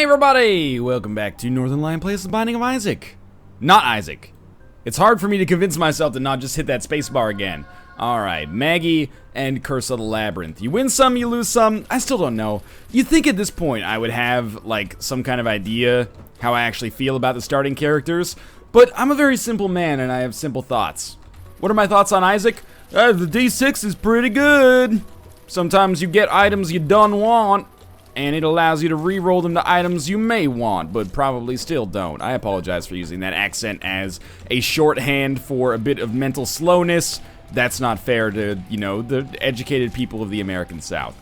Hey everybody! Welcome back to Northernlion Plays The Binding of Isaac. Not Isaac. It's hard for me to convince myself to not just hit that spacebar again. Alright, Maggie and Curse of the Labyrinth. You win some, you lose some. I still don't know. You'd think at this point I would have, like, some kind of idea how I actually feel about the starting characters. But I'm a very simple man and I have simple thoughts. What are my thoughts on Isaac? The D6 is pretty good. Sometimes you get items you don't want, and it allows you to re-roll them to items you may want, but probably still don't. I apologize for using that accent as a shorthand for a bit of mental slowness. That's not fair to, you know, the educated people of the American South.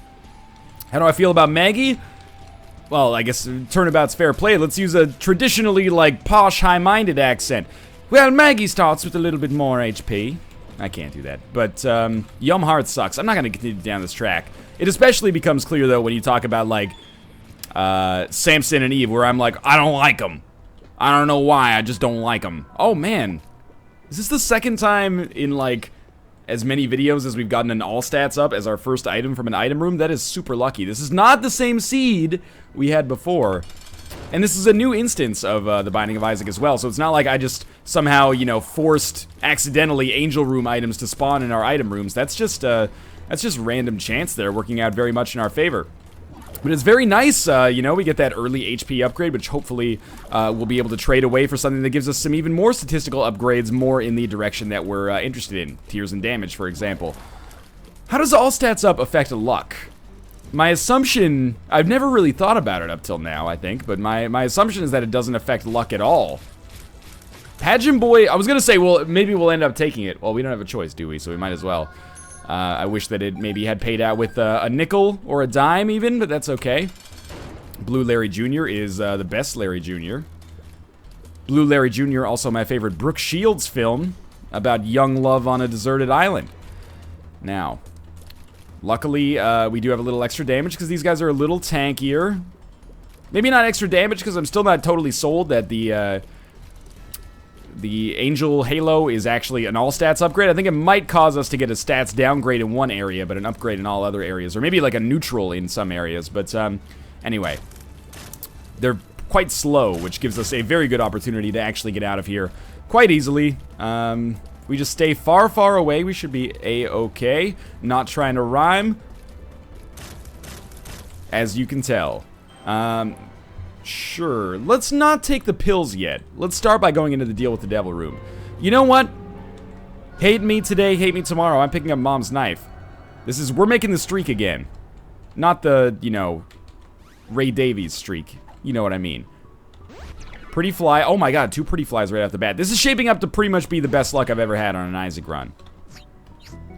How do I feel about Maggie? Well, I guess turnabout's fair play. Let's use a traditionally, like, posh, high-minded accent. Well, Maggie starts with a little bit more HP. I can't do that. But, Yum Heart sucks. I'm not going to continue down this track. It especially becomes clear, though, when you talk about, like, Samson and Eve, where I'm like, I don't like them. I don't know why, I just don't like them. Oh, man. Is this the second time in, like, as many videos as we've gotten an all stats up as our first item from an item room? That is super lucky. This is not the same seed we had before. And this is a new instance of the Binding of Isaac as well, so it's not like I just somehow, you know, forced accidentally angel room items to spawn in our item rooms. That's just random chance there, working out very much in our favor. But it's very nice, you know, we get that early HP upgrade, which hopefully we'll be able to trade away for something that gives us some even more statistical upgrades, more in the direction that we're interested in. Tears and damage, for example. How does all stats up affect luck? My assumption, I've never really thought about it up till now, I think, but my assumption is that it doesn't affect luck at all. Pageant Boy, I was gonna say, well, maybe we'll end up taking it. Well, we don't have a choice, do we? So we might as well. I wish that it maybe had paid out with a nickel or a dime even, but that's okay. Blue Larry Jr. is the best Larry Jr. Blue Larry Jr. also my favorite Brooke Shields film about young love on a deserted island. Now, luckily, we do have a little extra damage because these guys are a little tankier. Maybe not extra damage because I'm still not totally sold that the Angel Halo is actually an all stats upgrade. I think it might cause us to get a stats downgrade in one area, but an upgrade in all other areas. Or maybe like a neutral in some areas. But anyway, they're quite slow, which gives us a very good opportunity to actually get out of here quite easily. We just stay far, far away. We should be A-okay. Not trying to rhyme, as you can tell. Sure. Let's not take the pills yet. Let's start by going into the deal with the devil room. You know what? Hate me today, hate me tomorrow. I'm picking up Mom's knife. We're making the streak again. Not the, you know, Ray Davies streak. You know what I mean. Pretty fly. Oh my god, 2 pretty flies right off the bat. This is shaping up to pretty much be the best luck I've ever had on an Isaac run.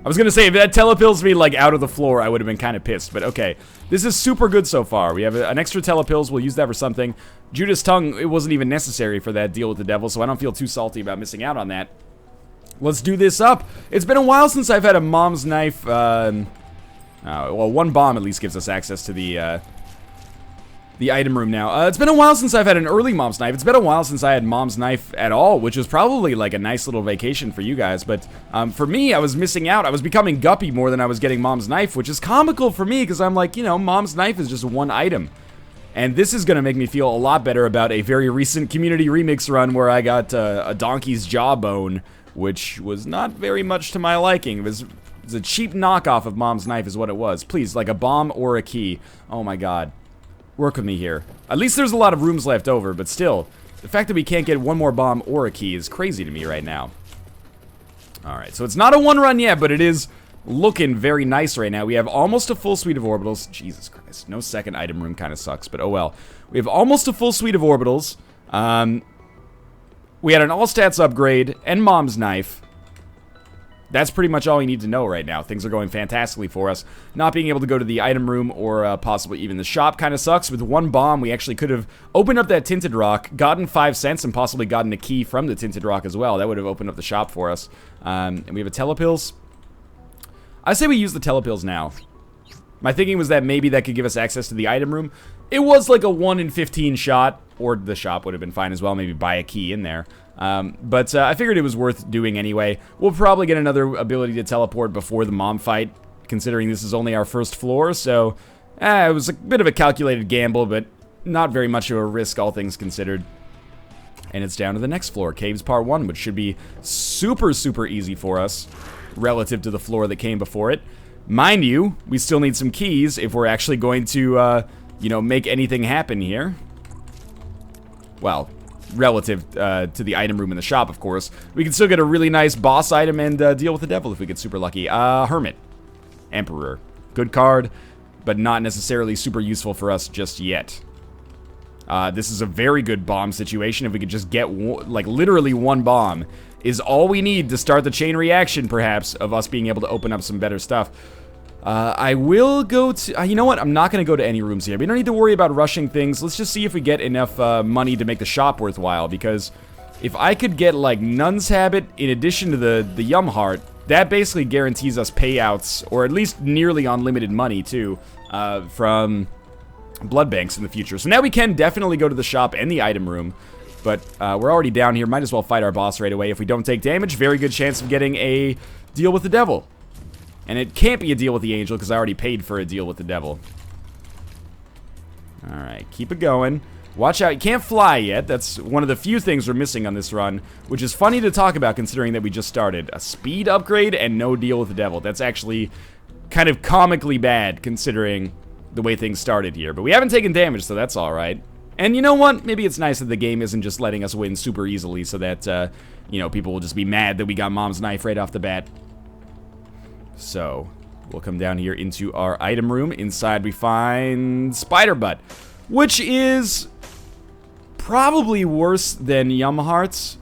I was gonna say, if that telepills me, like, out of the floor, I would have been kind of pissed, but okay. This is super good so far. We have an extra telepills, we'll use that for something. Judas Tongue, it wasn't even necessary for that deal with the devil, so I don't feel too salty about missing out on that. Let's do this up. It's been a while since I've had a Mom's knife, well, 1 bomb at least gives us access to the item room now. It's been a while since I've had an early Mom's knife. It's been a while since I had Mom's knife at all, which was probably like a nice little vacation for you guys. But for me, I was missing out. I was becoming guppy more than I was getting Mom's knife, which is comical for me because I'm like, you know, Mom's knife is just 1 item. And this is going to make me feel a lot better about a very recent community remix run where I got a donkey's jawbone, which was not very much to my liking. It was a cheap knockoff of Mom's knife is what it was. Please, like a bomb or a key. Oh my god. Work with me here. At least there's a lot of rooms left over, but still, the fact that we can't get 1 more bomb or a key is crazy to me right now. Alright, so it's not a 1 run yet, but it is looking very nice right now. We have almost a full suite of orbitals. Jesus Christ, no second item room kind of sucks, but oh well. We have almost a full suite of orbitals. We had an all stats upgrade and Mom's knife. That's pretty much all we need to know right now. Things are going fantastically for us. Not being able to go to the item room or possibly even the shop kind of sucks. With 1 bomb, we actually could have opened up that tinted rock, gotten 5 cents, and possibly gotten a key from the tinted rock as well. That would have opened up the shop for us. And we have a telepills. I say we use the telepills now. My thinking was that maybe that could give us access to the item room. It was like a 1 in 15 shot, or the shop would have been fine as well. Maybe buy a key in there. But I figured it was worth doing anyway. We'll probably get another ability to teleport before the mom fight, considering this is only our first floor, so it was a bit of a calculated gamble, but not very much of a risk, all things considered. And it's down to the next floor, Caves Part 1, which should be super, super easy for us relative to the floor that came before it. Mind you, we still need some keys if we're actually going to, you know, make anything happen here. Well, relative to the item room in the shop, of course. We can still get a really nice boss item and deal with the devil if we get super lucky. Hermit. Emperor. Good card, but not necessarily super useful for us just yet. This is a very good bomb situation. If we could just get, like, literally one bomb is all we need to start the chain reaction, perhaps, of us being able to open up some better stuff. I will go to... you know what? I'm not going to go to any rooms here. We don't need to worry about rushing things. Let's just see if we get enough money to make the shop worthwhile, because if I could get, like, Nun's Habit in addition to the Yum Heart, that basically guarantees us payouts, or at least nearly unlimited money, too, from blood banks in the future. So now we can definitely go to the shop and the item room, but we're already down here. Might as well fight our boss right away. If we don't take damage, very good chance of getting a deal with the devil. And it can't be a deal with the angel, because I already paid for a deal with the devil. Alright, keep it going. Watch out, you can't fly yet. That's one of the few things we're missing on this run, which is funny to talk about considering that we just started. A speed upgrade and no deal with the devil. That's actually kind of comically bad, considering the way things started here. But we haven't taken damage, so that's alright. And you know what? Maybe it's nice that the game isn't just letting us win super easily so that, you know, people will just be mad that we got Mom's Knife right off the bat. So, we'll come down here into our item room. Inside we find Spider Butt, which is probably worse than Yum Hearts,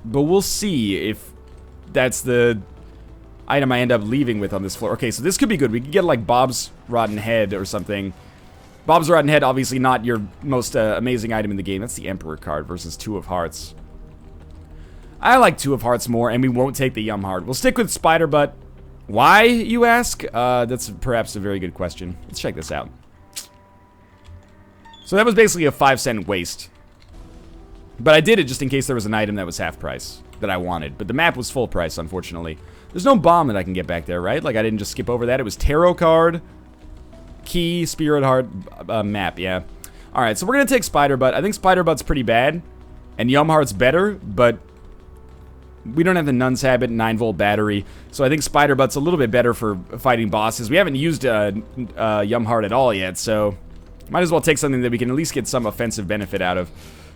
but we'll see if that's the item I end up leaving with on this floor. Okay, so this could be good. We could get, like, Bob's Rotten Head or something. Bob's Rotten Head, obviously not your most amazing item in the game. That's the Emperor card versus Two of Hearts. I like Two of Hearts more, and we won't take the Yum Heart. We'll stick with Spider Butt. Why, you ask? That's perhaps a very good question. Let's check this out. So that was basically a 5-cent waste. But I did it just in case there was an item that was half price that I wanted. But the map was full price, unfortunately. There's no bomb that I can get back there, right? Like, I didn't just skip over that. It was tarot card, key, spirit heart, map, yeah. Alright, so we're going to take Spider Butt. I think Spider Butt's pretty bad. And Yum Heart's better, but we don't have the Nun's Habit, 9-volt battery. So I think Spider Butt's a little bit better for fighting bosses. We haven't used Yum Heart at all yet, so might as well take something that we can at least get some offensive benefit out of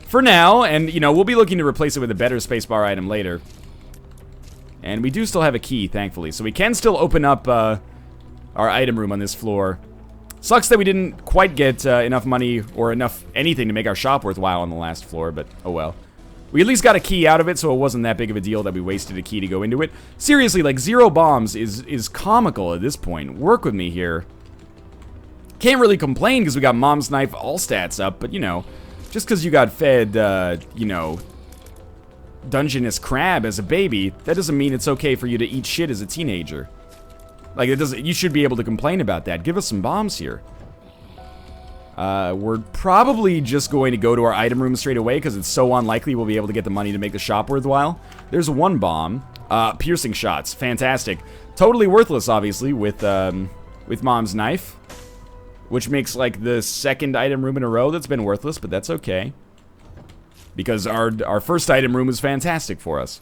for now. And, you know, we'll be looking to replace it with a better spacebar item later. And we do still have a key, thankfully. So we can still open up our item room on this floor. Sucks that we didn't quite get enough money or enough anything to make our shop worthwhile on the last floor, but oh well. We at least got a key out of it, so it wasn't that big of a deal that we wasted a key to go into it. Seriously, like, 0 bombs is comical at this point. Work with me here. Can't really complain because we got Mom's Knife all stats up, but, you know, just because you got fed, you know, Dungeness crab as a baby, that doesn't mean it's okay for you to eat shit as a teenager. Like, it doesn't. You should be able to complain about that. Give us some bombs here. We're probably just going to go to our item room straight away because it's so unlikely we'll be able to get the money to make the shop worthwhile. There's one bomb. Piercing shots. Fantastic. Totally worthless, obviously, with Mom's Knife. Which makes, like, the second item room in a row that's been worthless, but that's okay. Because our first item room was fantastic for us.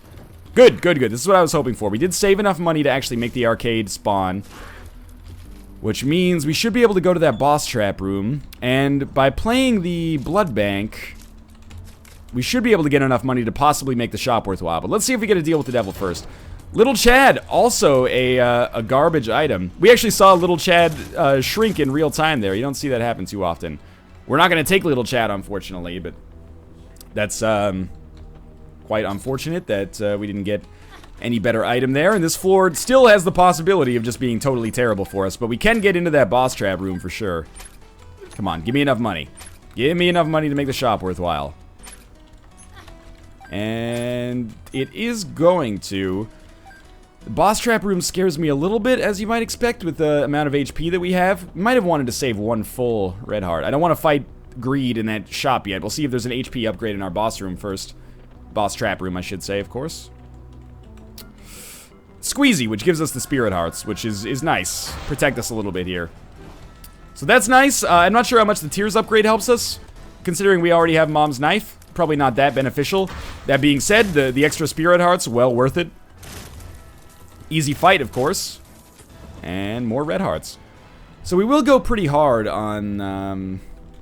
Good, good, good. This is what I was hoping for. We did save enough money to actually make the arcade spawn. Which means we should be able to go to that boss trap room. And by playing the blood bank, we should be able to get enough money to possibly make the shop worthwhile. But let's see if we get a deal with the devil first. Little Chad, also a garbage item. We actually saw Little Chad shrink in real time there. You don't see that happen too often. We're not going to take Little Chad, unfortunately, but that's quite unfortunate that we didn't get any better item there. And this floor still has the possibility of just being totally terrible for us, but we can get into that boss trap room for sure. Come on, give me enough money. Give me enough money to make the shop worthwhile. And it is going to. The boss trap room scares me a little bit, as you might expect, with the amount of HP that we have. Might have wanted to save one full red heart. I don't want to fight greed in that shop yet. We'll see if there's an HP upgrade in our boss room first. Boss trap room, I should say, of course. Squeezy, which gives us the spirit hearts, which is nice. Protect us a little bit here. So that's nice. I'm not sure how much the tears upgrade helps us. considering we already have Mom's Knife, probably not that beneficial. That being said, the extra Spirit Hearts, well worth it. Easy fight, of course. And more red hearts. So we will go pretty hard on, I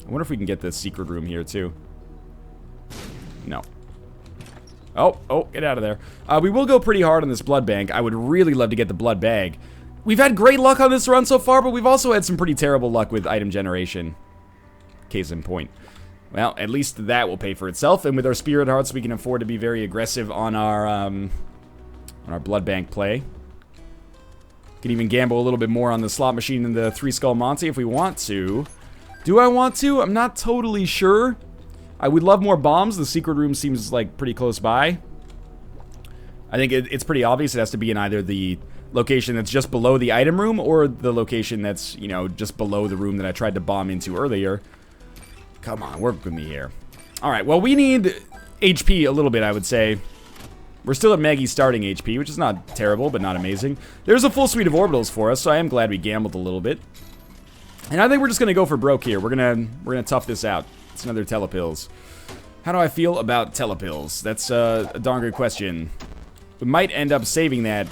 wonder if we can get the secret room here, too. No. Oh, get out of there. We will go pretty hard on this blood bank. I would really love to get the blood bag. We've had great luck on this run so far, but we've also had some pretty terrible luck with item generation. Case in point. Well, at least that will pay for itself, and with our Spirit Hearts, we can afford to be very aggressive on our blood bank play. Can even gamble a little bit more on the slot machine than the 3 Skull Monty if we want to. Do I want to? I'm not totally sure. I would love more bombs. The secret room seems like pretty close by. I think it's pretty obvious it has to be in either the location that's just below the item room or the location that's, you know, just below the room that I tried to bomb into earlier. Come on, work with me here. Alright, well, we need HP a little bit, I would say. We're still at Maggie's starting HP, which is not terrible, but not amazing. There's a full suite of orbitals for us, so I am glad we gambled a little bit. And I think we're just gonna go for broke here. We're gonna tough this out. It's another telepills. How do I feel about telepills? That's a darn good question. We might end up saving that.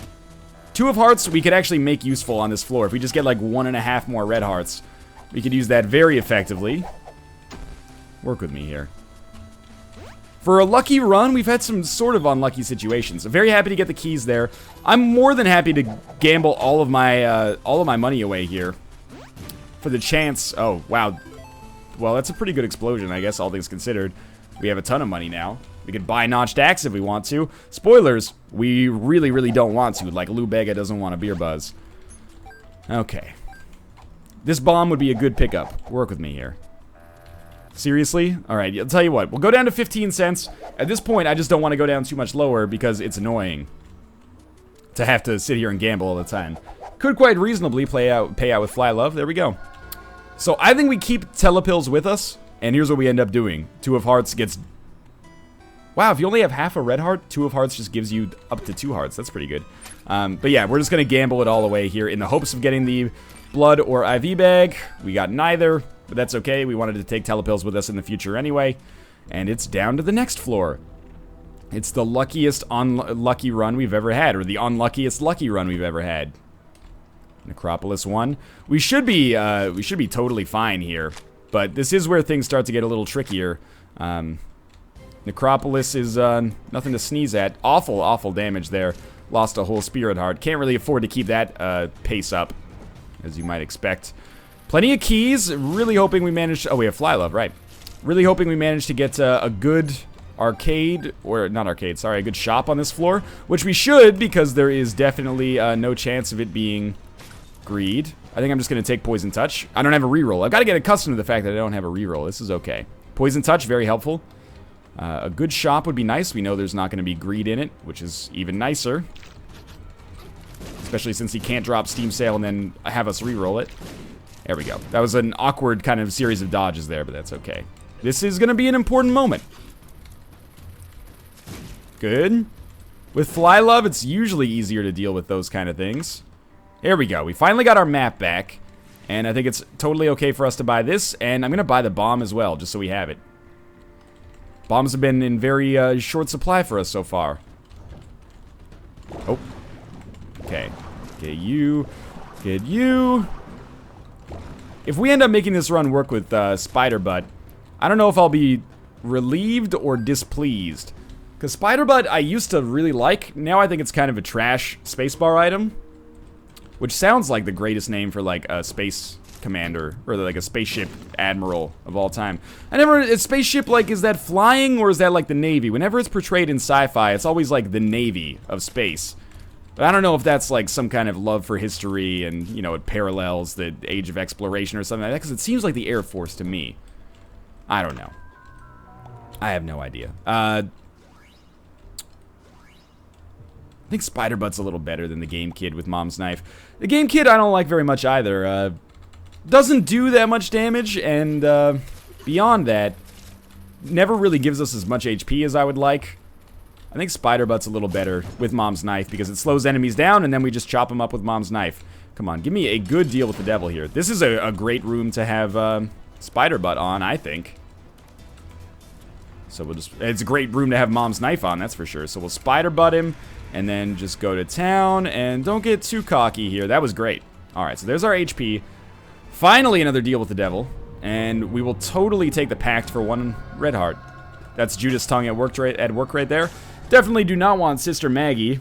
2 of hearts we could actually make useful on this floor. If we just get like 1.5 more red hearts, we could use that very effectively. Work with me here. For a lucky run, we've had some sort of unlucky situations. I'm very happy to get the keys there. I'm more than happy to gamble all of my money away here for the chance. Oh, wow. Well, that's a pretty good explosion, I guess, all things considered. We have a ton of money now. We could buy Notched Axe if we want to. Spoilers, we really, really don't want to. Like, Lou Bega doesn't want a beer buzz. Okay. This bomb would be a good pickup. Work with me here. Seriously? Alright, I'll tell you what. We'll go down to 15 cents. At this point, I just don't want to go down too much lower because it's annoying to have to sit here and gamble all the time. Could quite reasonably pay out with Fly Love. There we go. So I think we keep Telepills with us, and here's what we end up doing. 2 of Hearts gets... Wow, if you only have half a red heart, 2 of Hearts just gives you up to 2 hearts. That's pretty good. But yeah, we're just going to gamble it all away here in the hopes of getting the blood or IV bag. We got neither. But that's okay, we wanted to take Telepills with us in the future anyway. And it's down to the next floor. It's the luckiest unlucky run we've ever had, or the unluckiest lucky run we've ever had. Necropolis 1. We should be totally fine here. But this is where things start to get a little trickier. Necropolis is nothing to sneeze at. Awful, awful damage there. Lost a whole Spirit Heart. Can't really afford to keep that pace up, as you might expect. Plenty of keys. Really hoping we managed... Oh, we have Fly Love, right. Really hoping we managed to get a good arcade... Or, not arcade, sorry. A good shop on this floor. Which we should, because there is definitely no chance of it being greed. I think I'm just going to take Poison Touch. I don't have a reroll. I've got to get accustomed to the fact that I don't have a reroll. This is okay. Poison Touch, very helpful. A good shop would be nice. We know there's not going to be greed in it, which is even nicer. Especially since he can't drop Steam Sale and then have us reroll it. There we go. That was an awkward kind of series of dodges there, but that's okay. This is going to be an important moment. Good. With Fly Love, it's usually easier to deal with those kind of things. There we go. We finally got our map back. And I think it's totally okay for us to buy this. And I'm going to buy the bomb as well, just so we have it. Bombs have been in very short supply for us so far. Oh. Okay. Get you. Get you. If we end up making this run work with Spider Butt, I don't know if I'll be relieved or displeased. Because Spider Butt I used to really like. Now I think it's kind of a trash spacebar item. Which sounds like the greatest name for like a space commander. Or like a spaceship admiral of all time. A spaceship like, is that flying or is that like the Navy? Whenever it's portrayed in sci-fi, it's always like the Navy of space. But I don't know if that's like some kind of love for history and, you know, it parallels the age of exploration or something like that, because it seems like the Air Force to me. I don't know. I have no idea. I think Spider Butt's a little better than the Game Kid with Mom's Knife. The Game Kid I don't like very much either. Doesn't do that much damage, and beyond that, never really gives us as much HP as I would like. I think Spider Butt's a little better with Mom's Knife because it slows enemies down and then we just chop them up with Mom's Knife. Come on, give me a good deal with the devil here. This is a great room to have Spider Butt on, I think. So we'll just... It's a great room to have Mom's Knife on, that's for sure. So we'll spider butt him, and then just go to town, and don't get too cocky here. That was great. Alright, so there's our HP. Finally another deal with the devil. And we will totally take the pact for 1 red heart. That's Judas' tongue at work right there. Definitely do not want Sister Maggie.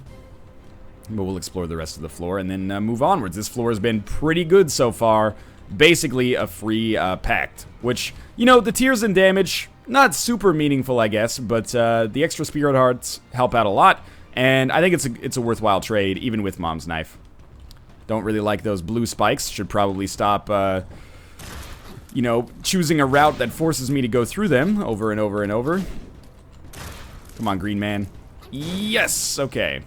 But we'll explore the rest of the floor and then move onwards. This floor has been pretty good so far. Basically a free pact. Which, you know, the tears and damage, not super meaningful, I guess. But the extra spirit hearts help out a lot. And I think it's a worthwhile trade, even with Mom's Knife. Don't really like those blue spikes. Should probably stop, you know, choosing a route that forces me to go through them over and over and over. Come on, green man. Yes! Okay.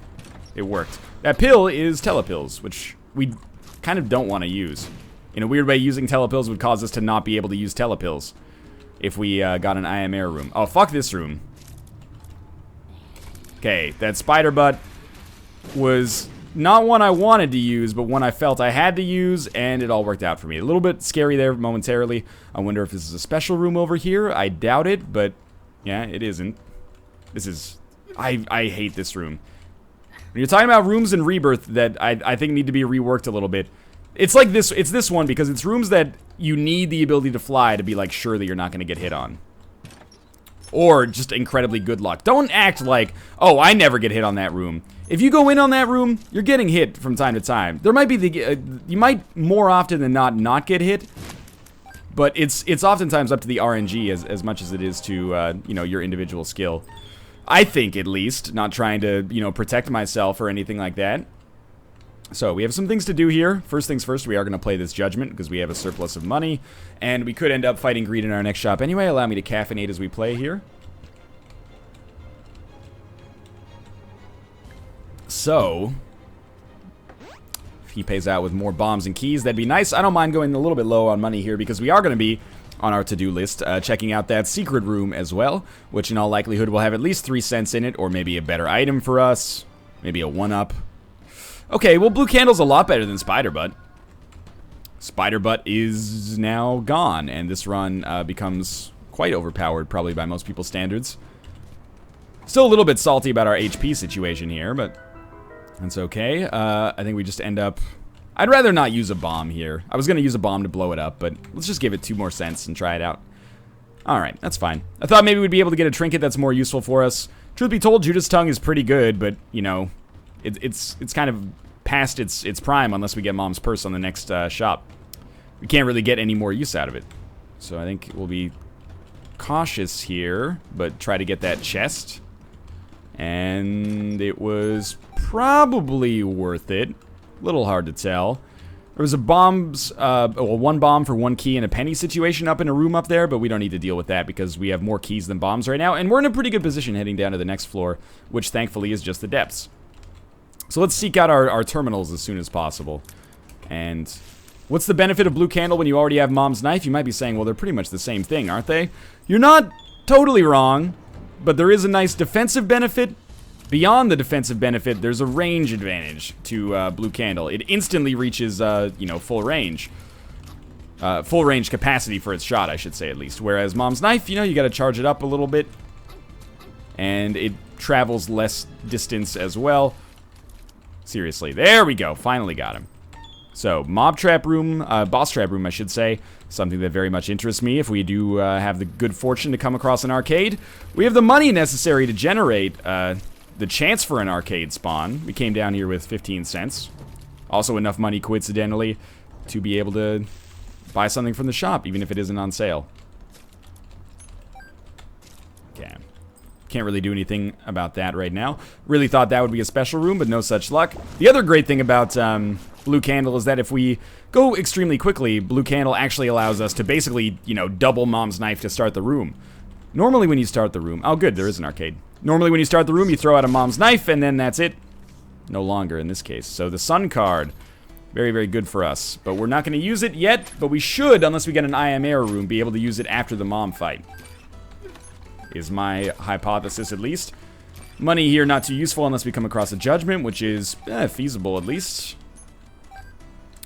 It worked. That pill is telepills, which we kind of don't want to use. In a weird way, using telepills would cause us to not be able to use telepills if we got an IMR room. Oh, fuck this room. Okay, that spider butt was not one I wanted to use, but one I felt I had to use, and it all worked out for me. A little bit scary there momentarily. I wonder if this is a special room over here. I doubt it, but yeah, it isn't. This is... I hate this room. When you're talking about rooms in Rebirth that I think need to be reworked a little bit, it's like this. It's this one because it's rooms that you need the ability to fly to be like sure that you're not going to get hit on. Or just incredibly good luck. Don't act like, oh, I never get hit on that room. If you go in on that room, you're getting hit from time to time. There might be you might more often than not get hit, but it's oftentimes up to the RNG as much as it is to you know, your individual skill. I think, at least, not trying to, you know, protect myself or anything like that. So, we have some things to do here. First things first, we are going to play this Judgment, because we have a surplus of money. And we could end up fighting greed in our next shop anyway. Allow me to caffeinate as we play here. So, if he pays out with more bombs and keys, that'd be nice. I don't mind going a little bit low on money here, because we are going to be on our to-do list, checking out that secret room as well, which in all likelihood will have at least 3 cents in it, or maybe a better item for us, maybe a 1-up. Okay, well, Blue Candle's a lot better than Spider Butt. Spider Butt is now gone, and this run becomes quite overpowered, probably by most people's standards. Still a little bit salty about our HP situation here, but that's okay. I think we just end up... I'd rather not use a bomb here. I was going to use a bomb to blow it up, but let's just give it 2 more cents and try it out. Alright, that's fine. I thought maybe we'd be able to get a trinket that's more useful for us. Truth be told, Judas' Tongue is pretty good, but, you know, it's kind of past its prime unless we get Mom's Purse on the next shop. We can't really get any more use out of it. So I think we'll be cautious here, but try to get that chest. And it was probably worth it. Little hard to tell. There was a bombs, well, 1 bomb for 1 key and a penny situation up in a room up there, but we don't need to deal with that because we have more keys than bombs right now, and we're in a pretty good position heading down to the next floor, which thankfully is just the depths. So let's seek out our terminals as soon as possible. And what's the benefit of Blue Candle when you already have Mom's Knife? You might be saying, well, they're pretty much the same thing, aren't they? You're not totally wrong, but there is a nice defensive benefit. Beyond the defensive benefit, there's a range advantage to Blue Candle. It instantly reaches, you know, full range. Full range capacity for its shot, I should say, at least. Whereas Mom's Knife, you know, you gotta charge it up a little bit. And it travels less distance as well. Seriously, there we go. Finally got him. So, mob trap room, boss trap room, I should say. Something that very much interests me if we do have the good fortune to come across an arcade. We have the money necessary to generate, the chance for an arcade spawn. We came down here with 15 cents. Also enough money, coincidentally, to be able to buy something from the shop, even if it isn't on sale. Okay. Can't really do anything about that right now. Really thought that would be a special room, but no such luck. The other great thing about Blue Candle is that if we go extremely quickly, Blue Candle actually allows us to basically, you know, double Mom's Knife to start the room. Normally when you start the room... Oh, good, there is an arcade. Normally when you start the room, you throw out a Mom's Knife, and then that's it. No longer in this case. So the Sun card, very, very good for us. But we're not going to use it yet, but we should, unless we get an IMR room, be able to use it after the Mom fight. Is my hypothesis, at least. Money here not too useful unless we come across a Judgment, which is feasible, at least.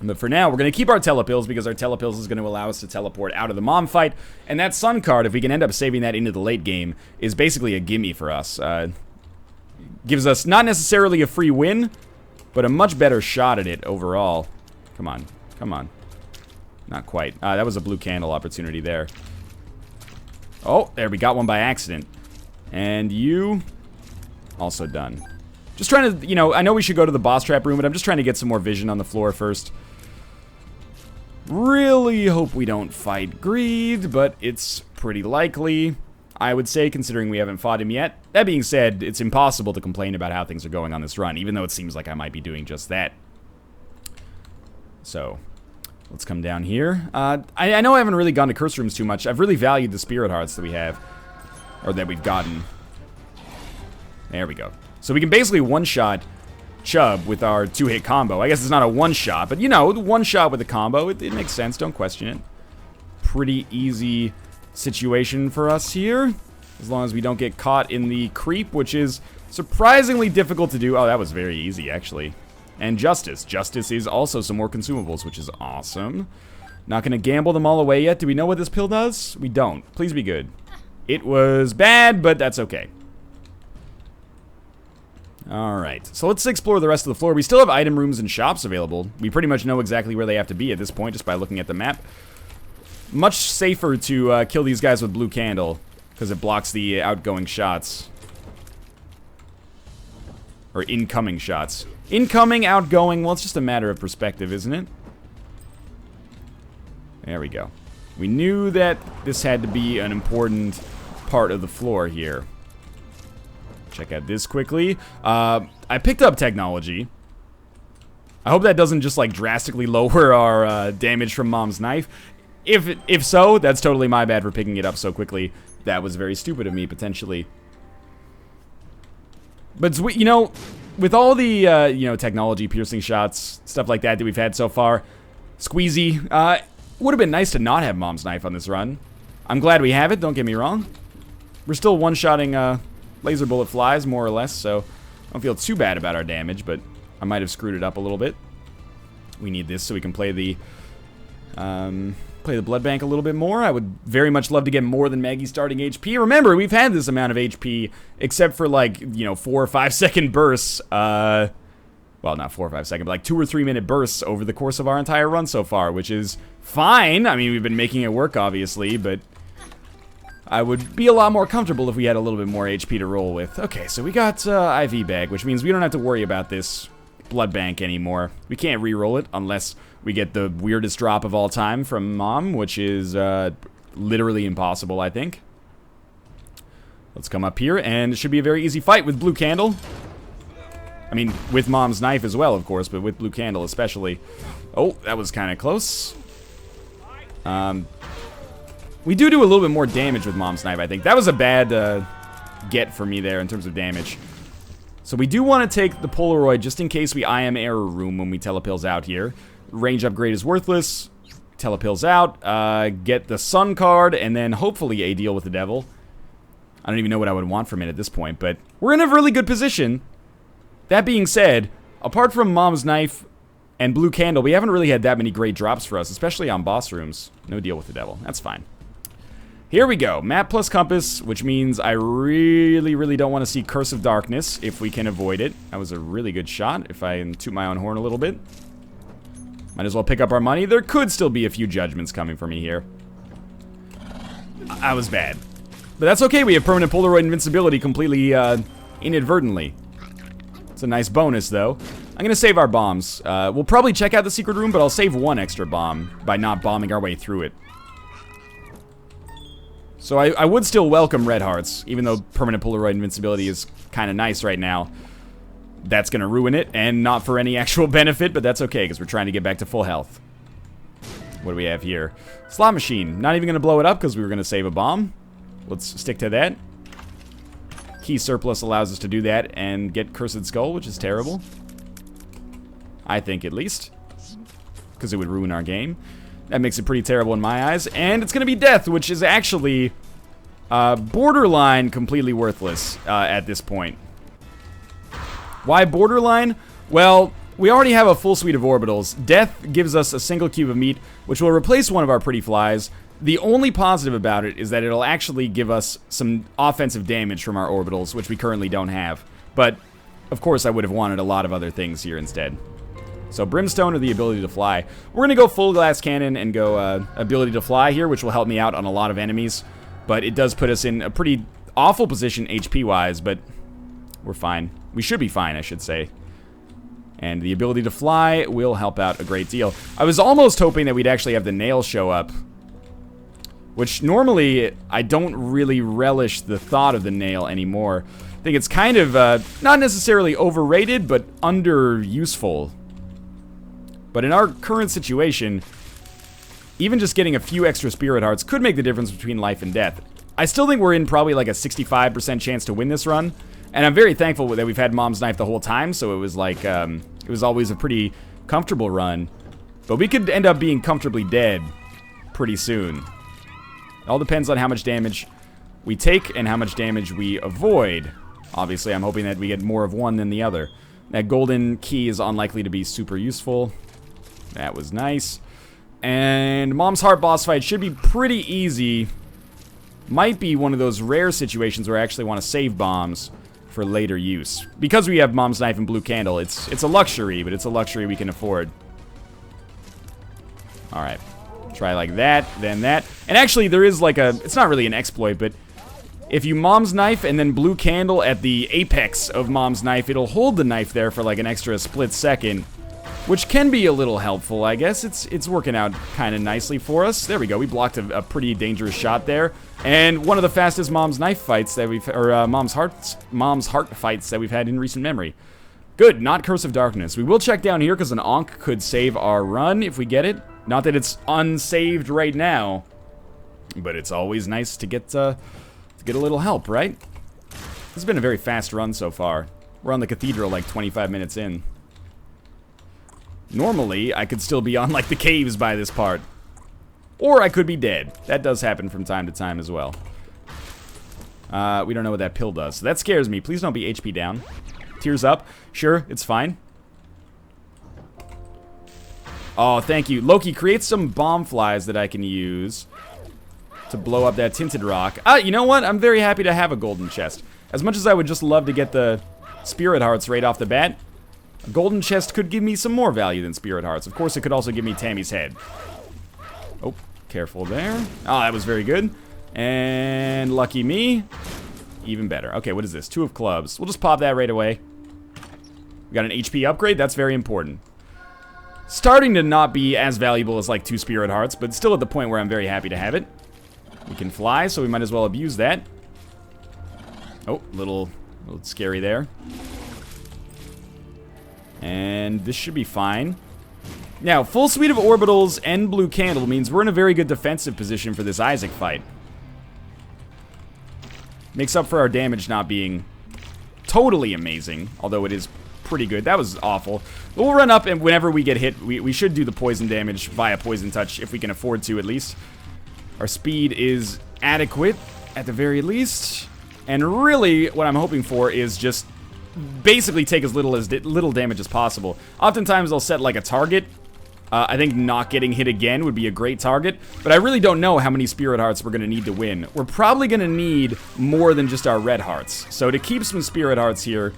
But for now, we're going to keep our telepills because our telepills is going to allow us to teleport out of the mom fight. And that sun card, if we can end up saving that into the late game, is basically a gimme for us. Gives us not necessarily a free win, but a much better shot at it overall. Come on. Come on. Not quite. That was a blue candle opportunity there. Oh, there, we got one by accident. And you... also done. Just trying to, you know, I know we should go to the boss trap room, but I'm just trying to get some more vision on the floor first. Really hope we don't fight Greed, but it's pretty likely, I would say, considering we haven't fought him yet. That being said, it's impossible to complain about how things are going on this run, even though it seems like I might be doing just that. So, let's come down here. I know I haven't really gone to curse rooms too much. I've really valued the spirit hearts that we have, or that we've gotten. There we go. So we can basically one-shot Chubb with our 2-hit combo. I guess it's not a one-shot, but you know, one-shot with a combo, it makes sense, don't question it. Pretty easy situation for us here, as long as we don't get caught in the creep, which is surprisingly difficult to do. Oh, that was very easy, actually. And Justice. Justice is also some more consumables, which is awesome. Not gonna gamble them all away yet. Do we know what this pill does? We don't. Please be good. It was bad, but that's okay. Alright, so let's explore the rest of the floor. We still have item rooms and shops available. We pretty much know exactly where they have to be at this point, just by looking at the map. Much safer to kill these guys with blue candle, because it blocks the outgoing shots. Or incoming shots. Incoming, outgoing, well, it's just a matter of perspective, isn't it? There we go. We knew that this had to be an important part of the floor here. Check out this quickly. I picked up technology. I hope that doesn't just like drastically lower our damage from Mom's knife. If so, that's totally my bad for picking it up so quickly. That was very stupid of me, potentially. But you know, with all the you know, technology, piercing shots, stuff like that we've had so far, Squeezy, would have been nice to not have Mom's knife on this run. I'm glad we have it. Don't get me wrong. We're still one-shotting laser bullet flies, more or less, so I don't feel too bad about our damage, but I might have screwed it up a little bit. We need this so we can play the blood bank a little bit more. I would very much love to get more than Maggie's starting HP. Remember, we've had this amount of HP, except for like, you know, 4 or 5 second bursts. Well, not 4 or 5 second, but like 2 or 3 minute bursts over the course of our entire run so far, which is fine. I mean, we've been making it work, obviously, but I would be a lot more comfortable if we had a little bit more HP to roll with. Okay, so we got IV bag, which means we don't have to worry about this blood bank anymore. We can't re-roll it unless we get the weirdest drop of all time from Mom, which is literally impossible, I think. Let's come up here, and it should be a very easy fight with blue candle. I mean, with Mom's knife as well, of course, but with blue candle especially. Oh, that was kind of close. We do a little bit more damage with Mom's knife, I think. That was a bad get for me there in terms of damage. So we do want to take the Polaroid just in case we IM error room when we telepills out here. Range upgrade is worthless. Telepills out. Get the Sun card, and then hopefully a deal with the devil. I don't even know what I would want from it at this point, but we're in a really good position. That being said, apart from Mom's knife and blue candle, we haven't really had that many great drops for us, especially on boss rooms. No deal with the devil. That's fine. Here we go. Map plus compass, which means I really don't want to see Curse of Darkness if we can avoid it. That was a really good shot, if I toot my own horn a little bit. Might as well pick up our money. There could still be a few judgments coming for me here. I was bad. But that's okay, we have permanent Polaroid invincibility completely inadvertently. It's a nice bonus, though. I'm gonna save our bombs. We'll probably check out the secret room, but I'll save one extra bomb by not bombing our way through it. So I would still welcome red hearts, even though permanent Polaroid invincibility is kind of nice right now. That's gonna ruin it, and not for any actual benefit, but that's okay, because we're trying to get back to full health. What do we have here? Slot machine. Not even gonna blow it up, because we were gonna save a bomb. Let's stick to that. Key surplus allows us to do that and get Cursed Skull, which is terrible. I think, at least. Because it would ruin our game. That makes it pretty terrible in my eyes. And it's going to be death, which is actually borderline completely worthless at this point. Why borderline? Well, we already have a full suite of orbitals. Death gives us a single cube of meat, which will replace one of our pretty flies. The only positive about it is that it'll actually give us some offensive damage from our orbitals, which we currently don't have. But, of course, I would have wanted a lot of other things here instead. So, Brimstone or the ability to fly. We're going to go full glass cannon and go ability to fly here, which will help me out on a lot of enemies. But it does put us in a pretty awful position HP-wise, but we're fine. We should be fine, I should say. And the ability to fly will help out a great deal. I was almost hoping that we'd actually have the nail show up, which normally I don't really relish the thought of the nail anymore. I think it's kind of not necessarily overrated, but under-useful. But in our current situation, even just getting a few extra spirit hearts could make the difference between life and death. I still think we're in probably like a 65% chance to win this run. And I'm very thankful that we've had Mom's Knife the whole time, so it was like, it was always a pretty comfortable run. But we could end up being comfortably dead pretty soon. It all depends on how much damage we take and how much damage we avoid. Obviously, I'm hoping that we get more of one than the other. That golden key is unlikely to be super useful. That was nice. And Mom's Heart boss fight should be pretty easy. Might be one of those rare situations where I actually want to save bombs for later use. Because we have Mom's Knife and Blue Candle, it's a luxury, but it's a luxury we can afford. Alright. Try like that, then that. And actually, there is like a... It's not really an exploit, but if you Mom's Knife and then Blue Candle at the apex of Mom's Knife, it'll hold the knife there for like an extra split second, which can be a little helpful, I guess. It's working out kind of nicely for us. There we go. We blocked a pretty dangerous shot there. And one of the fastest Mom's Knife fights that we've... Or Mom's Heart fights that we've had in recent memory. Good, not Curse of Darkness. We will check down here because an Ankh could save our run if we get it. Not that it's unsaved right now, but it's always nice to get a little help, right? This has been a very fast run so far. We're on the Cathedral like 25 minutes in. Normally, I could still be on, like, the caves by this part. Or I could be dead. That does happen from time to time as well. We don't know what that pill does, so that scares me. Please don't be HP down. Tears up. Sure, it's fine. Oh, thank you. Loki, create some bomb flies that I can use to blow up that tinted rock. You know what? I'm very happy to have a golden chest. As much as I would just love to get the spirit hearts right off the bat, a golden chest could give me some more value than spirit hearts. Of course, it could also give me Tammy's head. Oh, careful there. Oh, that was very good. And lucky me. Even better. Okay, what is this? 2 of clubs. We'll just pop that right away. We got an HP upgrade. That's very important. Starting to not be as valuable as like 2 spirit hearts, but still at the point where I'm very happy to have it. We can fly, so we might as well abuse that. Oh, little scary there. And this should be fine. Now, full suite of orbitals and Blue Candle means we're in a very good defensive position for this Isaac fight. Makes up for our damage not being totally amazing, although it is pretty good. That was awful. But we'll run up, and whenever we get hit, we should do the poison damage via Poison Touch, if we can afford to, at least. Our speed is adequate, at the very least. And really, what I'm hoping for is just basically take as little damage as possible. Oftentimes, I'll set, like, a target. I think not getting hit again would be a great target, but I really don't know how many Spirit Hearts we're going to need to win. We're probably going to need more than just our Red Hearts. So to keep some Spirit Hearts here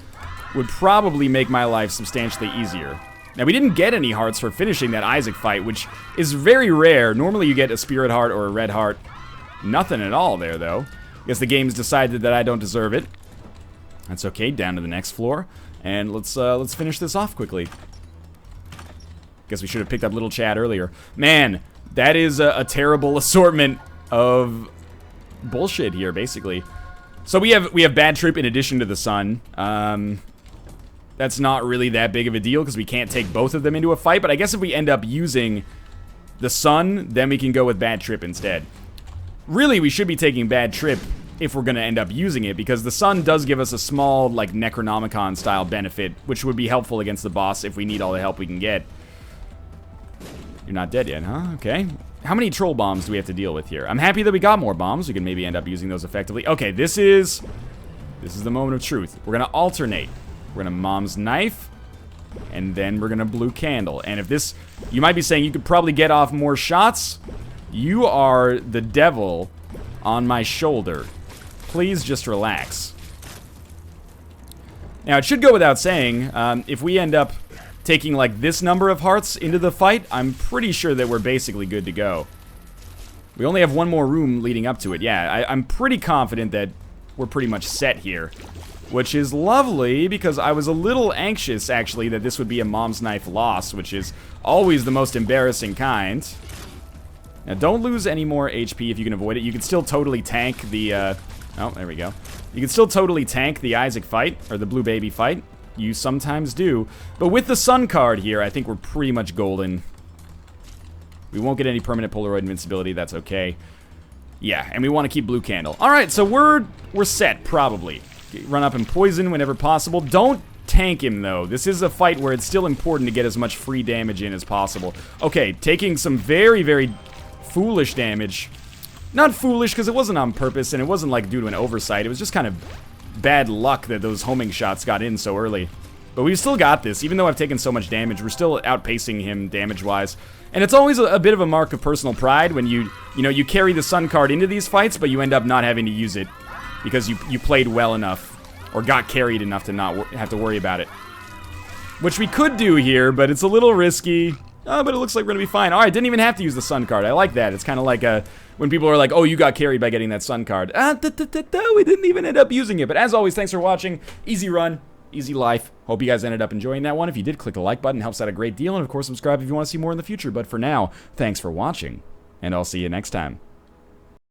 would probably make my life substantially easier. Now, we didn't get any hearts for finishing that Isaac fight, which is very rare. Normally, you get a Spirit Heart or a Red Heart. Nothing at all there, though. Guess the game's decided that I don't deserve it. That's okay. Down to the next floor, and let's finish this off quickly. Guess we should have picked up little Chad earlier. Man, that is a terrible assortment of bullshit here, basically. So we have Bad Trip in addition to the Sun. That's not really that big of a deal because we can't take both of them into a fight. But I guess if we end up using the Sun, then we can go with Bad Trip instead. Really, we should be taking Bad Trip if we're going to end up using it, because the Sun does give us a small, like, Necronomicon-style benefit, which would be helpful against the boss if we need all the help we can get. You're not dead yet, huh? Okay. How many troll bombs do we have to deal with here? I'm happy that we got more bombs. We can maybe end up using those effectively. Okay, this is the moment of truth. We're going to alternate. We're going to Mom's Knife. And then we're gonna blue candle. And if this... You might be saying you could probably get off more shots. You are the devil on my shoulder. Please just relax. Now, it should go without saying, if we end up taking, like, this number of hearts into the fight, I'm pretty sure that we're basically good to go. We only have one more room leading up to it. Yeah, I'm pretty confident that we're pretty much set here. Which is lovely, because I was a little anxious, actually, that this would be a mom's knife loss, which is always the most embarrassing kind. Now, don't lose any more HP if you can avoid it. You can still totally tank the, oh, there we go. You can still totally tank the Isaac fight, or the Blue Baby fight. You sometimes do. But with the Sun card here, I think we're pretty much golden. We won't get any permanent Polaroid invincibility, that's okay. Yeah, and we want to keep blue candle. Alright, so we're set, probably. Run up and poison whenever possible. Don't tank him, though. This is a fight where it's still important to get as much free damage in as possible. Okay, taking some very, very foolish damage. Not foolish, because it wasn't on purpose, and it wasn't, like, due to an oversight. It was just kind of bad luck that those homing shots got in so early. But we've still got this. Even though I've taken so much damage, we're still outpacing him damage-wise. And it's always a bit of a mark of personal pride when you carry the Sun card into these fights, but you end up not having to use it because you played well enough or got carried enough to not have to worry about it. Which we could do here, but it's a little risky. But it looks like we're going to be fine. Alright, didn't even have to use the Sun card. I like that. It's kind of like when people are like, oh, you got carried by getting that Sun card. We didn't even end up using it. But as always, thanks for watching. Easy run. Easy life. Hope you guys ended up enjoying that one. If you did, click the like button. It helps out a great deal. And of course, subscribe if you want to see more in the future. But for now, thanks for watching. And I'll see you next time.